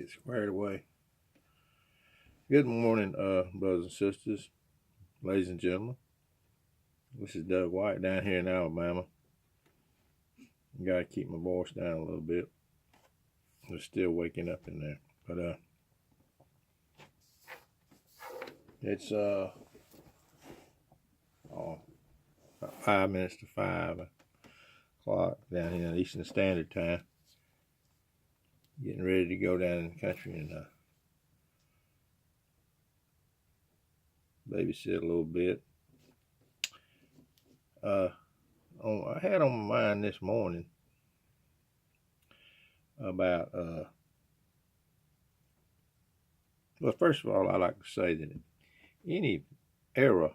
Get squared away. Good morning, brothers and sisters, ladies and gentlemen. This is Doug White down here in Alabama. Gotta keep my voice down a little bit. I'm still waking up in there. But it's about 5 minutes to 5 o'clock down here in Eastern Standard Time. Getting ready to go down in the country and babysit a little bit. I had on my mind this morning about well, first of all, I like to say that any error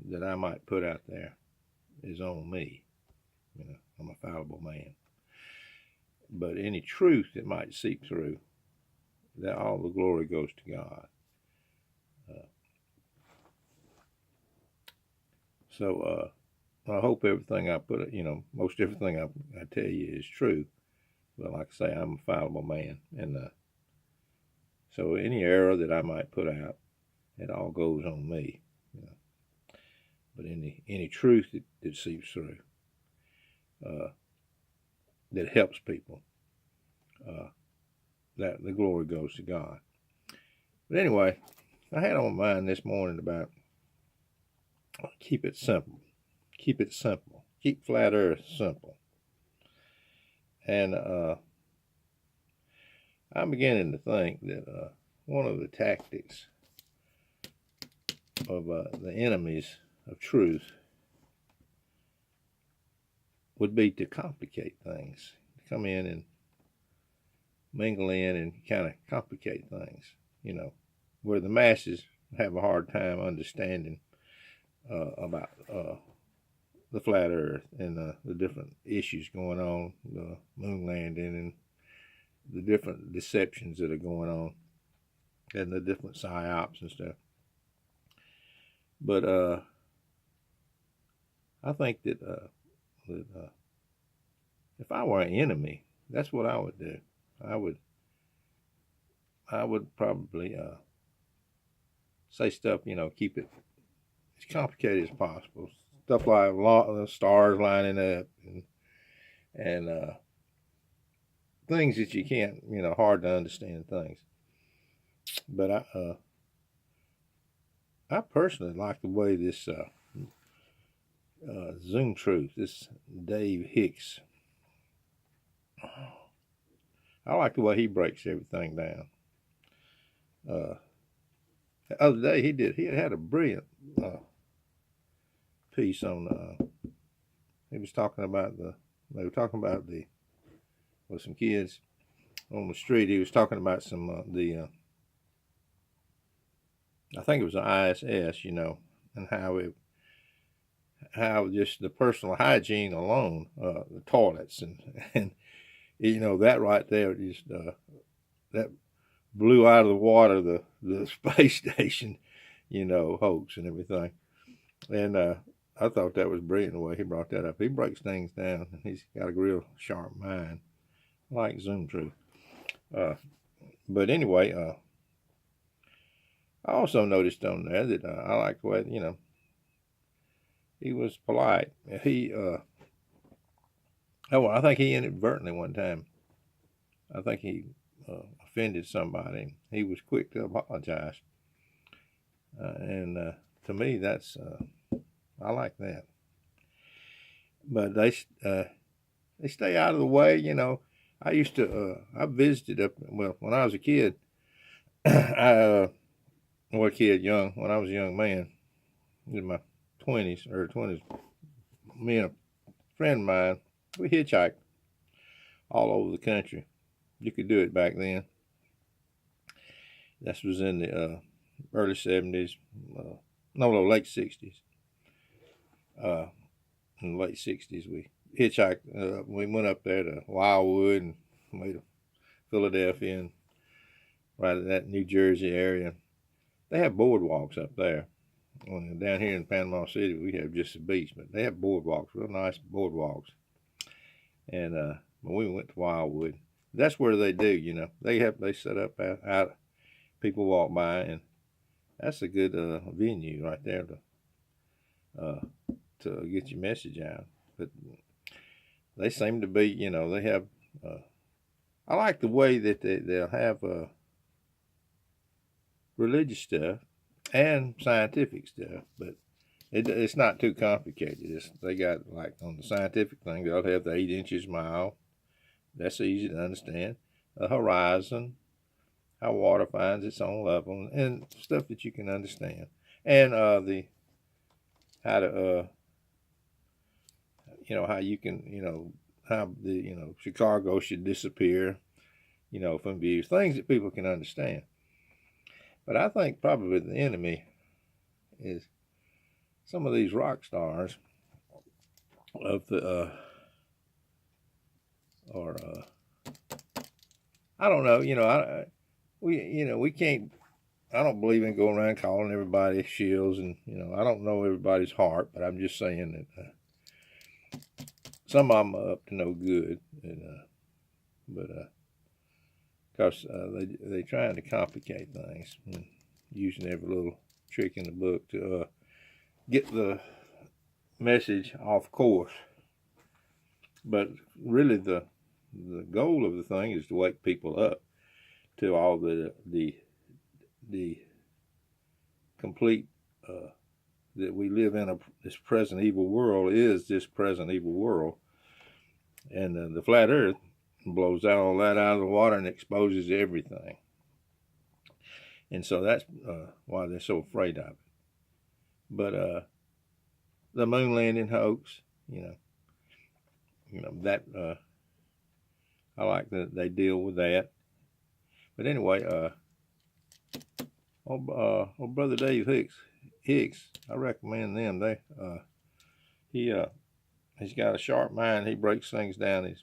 that I might put out there is on me. You know, I'm a fallible man. But any truth that might seep through, that all the glory goes to God. So I hope everything I put, most everything I tell you is true. But like I say, I'm a fallible man. And so any error that I might put out, it all goes on me. But any truth that seeps through, that helps people, that the glory goes to God. But anyway, I had on my mind this morning about keep it simple. Keep it simple. Keep flat earth simple. And I'm beginning to think that one of the tactics of the enemies of truth would be to complicate things, to come in and mingle in and kind of complicate things, where the masses have a hard time understanding about the flat earth and the different issues going on, the moon landing and the different deceptions that are going on and the different psyops and stuff. But I think that if I were an enemy, that's what I would do. I would probably say stuff, keep it as complicated as possible. Stuff like stars lining up and things that you can't, hard to understand things. But I personally like the way this Zoom Truth, this Dave Hicks, I like the way he breaks everything down. The other day he had a brilliant piece on they were talking about with some kids on the street. He was talking about some I think it was an ISS, and how just the personal hygiene alone, the toilets and that right there just that blew out of the water the space station, hoax and everything. And I thought that was brilliant the way he brought that up. He breaks things down, and he's got a real sharp mind, like Zoom Truth. But anyway, I also noticed on there that I like the way, he was polite. I think he inadvertently one time, I think he offended somebody. He was quick to apologize. And to me, that's, I like that. But they stay out of the way, I used to, I visited when I was a kid, when I was a young man, in my 20s, me and a friend of mine, we hitchhiked all over the country. You could do it back then. This was in the early 70s, late 60s. In the late 60s, we hitchhiked. We went up there to Wildwood and made to Philadelphia and right in that New Jersey area. They have boardwalks up there. Down here in Panama City, we have just the beach, but they have boardwalks, real nice boardwalks. And when we went to Wildwood, that's where they do. You know, they set up out people walk by, and that's a good venue right there uh, to get your message out. But they seem to be, you know, they have. I like the way that they'll have religious stuff and scientific stuff, but it's not too complicated. They got, like, on the scientific thing, they'll have the 8 inches mile. That's easy to understand. The horizon, how water finds its own level, and stuff that you can understand. And the how to you know, how you can, you know, how the, you know, Chicago should disappear, you know, from views, things that people can understand. But I think probably the enemy is some of these rock stars of the or I don't know, you know, we can't. I don't believe in going around calling everybody shills, and you know, I don't know everybody's heart, but I'm just saying that some of them are up to no good, and but because they trying to complicate things, and using every little trick in the book to get the message off course. But really, the goal of the thing is to wake people up to all the complete that we live in this present evil world is this present evil world, and the flat Earth blows all that out of the water and exposes everything. And so that's why they're so afraid of it. But the moon landing hoax, you know that I like that they deal with that. But anyway, old brother Dave Hicks, I recommend them. He's got a sharp mind. He breaks things down.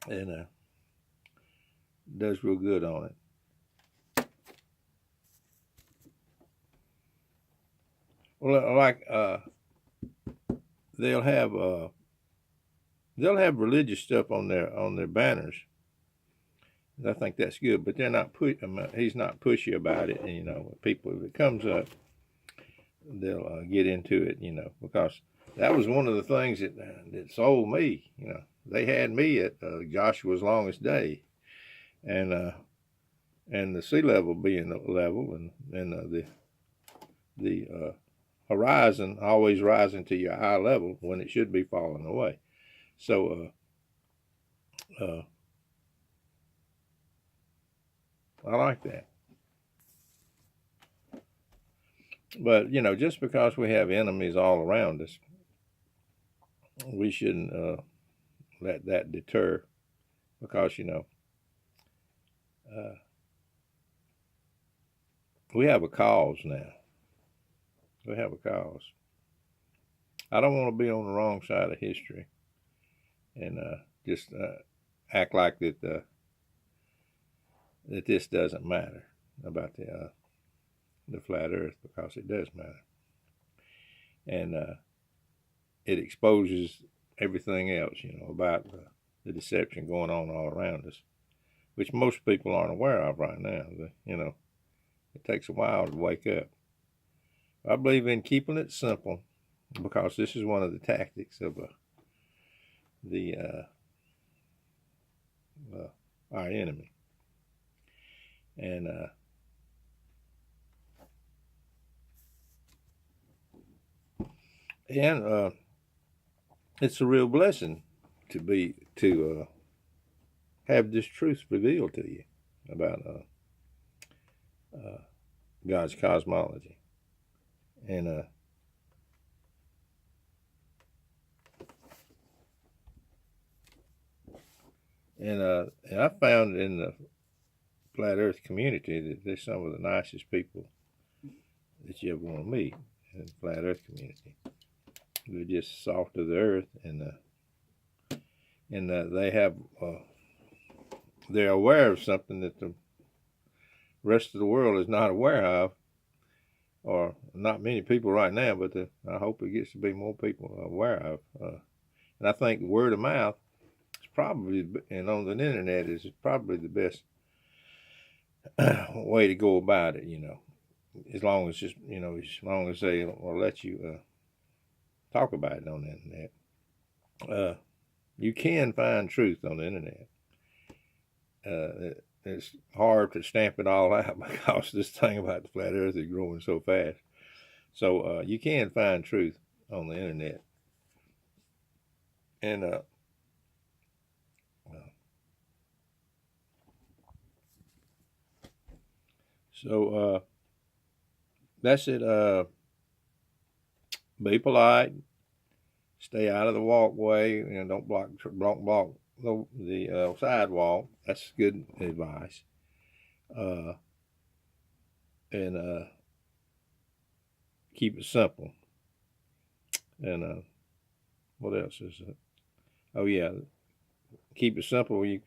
And does real good on it. Well, like they'll have religious stuff on their banners. I think that's good, but they're not he's not pushy about it. And you know, people, if it comes up, they'll get into it. You know, because that was one of the things that sold me. You know, they had me at Joshua's longest day, and the sea level being level, and the horizon always rising to your eye level when it should be falling away. So I like that. But you know, just because we have enemies all around us, we shouldn't let that deter, because you know we have a cause now. We have a cause. I don't want to be on the wrong side of history and just act like that this doesn't matter about the flat Earth, because it does matter, and it exposes everything else, you know, about the deception going on all around us, which most people aren't aware of right now. You know, it takes a while to wake up. I believe in keeping it simple, because this is one of the tactics of our enemy. And it's a real blessing to have this truth revealed to you about God's cosmology. And I found in the flat Earth community that they're some of the nicest people that you ever want to meet in the flat Earth community. They're just soft to the earth, and they have they're aware of something that the rest of the world is not aware of, or not many people right now. But I hope it gets to be more people aware of. And I think word of mouth is probably, and on the internet is probably the best way to go about it, as long as just, as long as they will let you talk about it on the internet. You can find truth on the internet. It's hard to stamp it all out because this thing about the flat earth is growing so fast. So you can find truth on the internet. And so that's it. Be polite. Stay out of the walkway. Don't block the sidewalk. That's good advice. And keep it simple. And what else is it? Oh yeah, keep it simple. You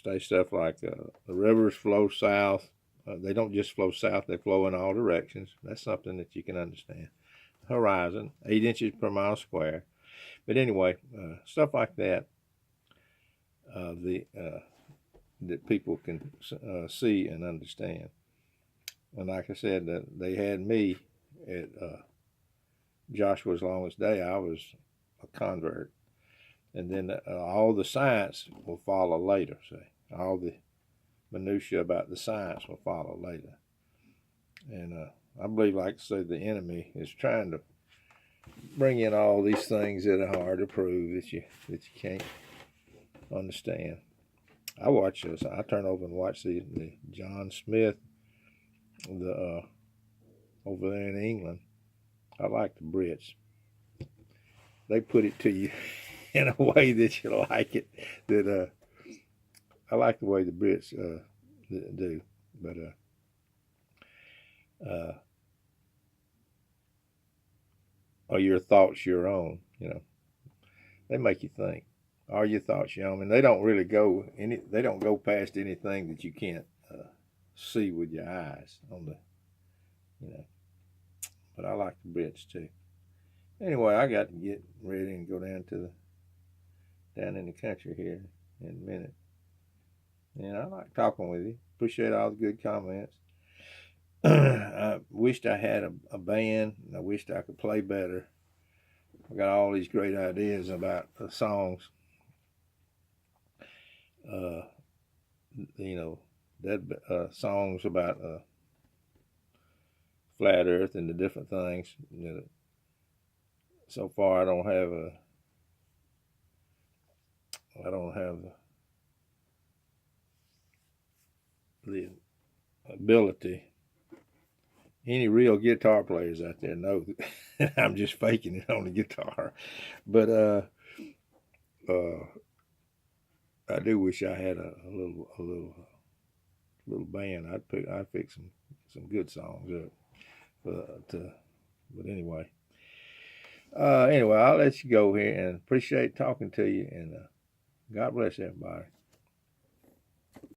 say stuff like the rivers flow south. They don't just flow south; they flow in all directions. That's something that you can understand. Horizon, 8 inches per mile square. But anyway, stuff like that. That people can see and understand. And like I said, they had me at Joshua's longest day. I was a convert. And then all the science will follow later. See, all the minutiae about the science will follow later. And I believe, like I say, the enemy is trying to bring in all these things that are hard to prove, that you can't understand. I watch this. I turn over and watch the John Smith, over there in England. I like the Brits. They put it to you in a way that you like it. That I like the way the Brits do, but are your thoughts your own? They make you think. Are your thoughts your own? And they don't really go They don't go past anything that you can't see with your eyes on the. But I like the Brits too. Anyway, I got to get ready and go down in the country here in a minute. And I like talking with you. Appreciate all the good comments. I wished I had a band. I wished I could play better. I got all these great ideas about songs. Songs about flat Earth and the different things. So far, I don't have the ability. Any real guitar players out there know that I'm just faking it on the guitar, but I do wish I had a little band. I'd pick some good songs up. But anyway, I'll let you go here and appreciate talking to you, and God bless everybody.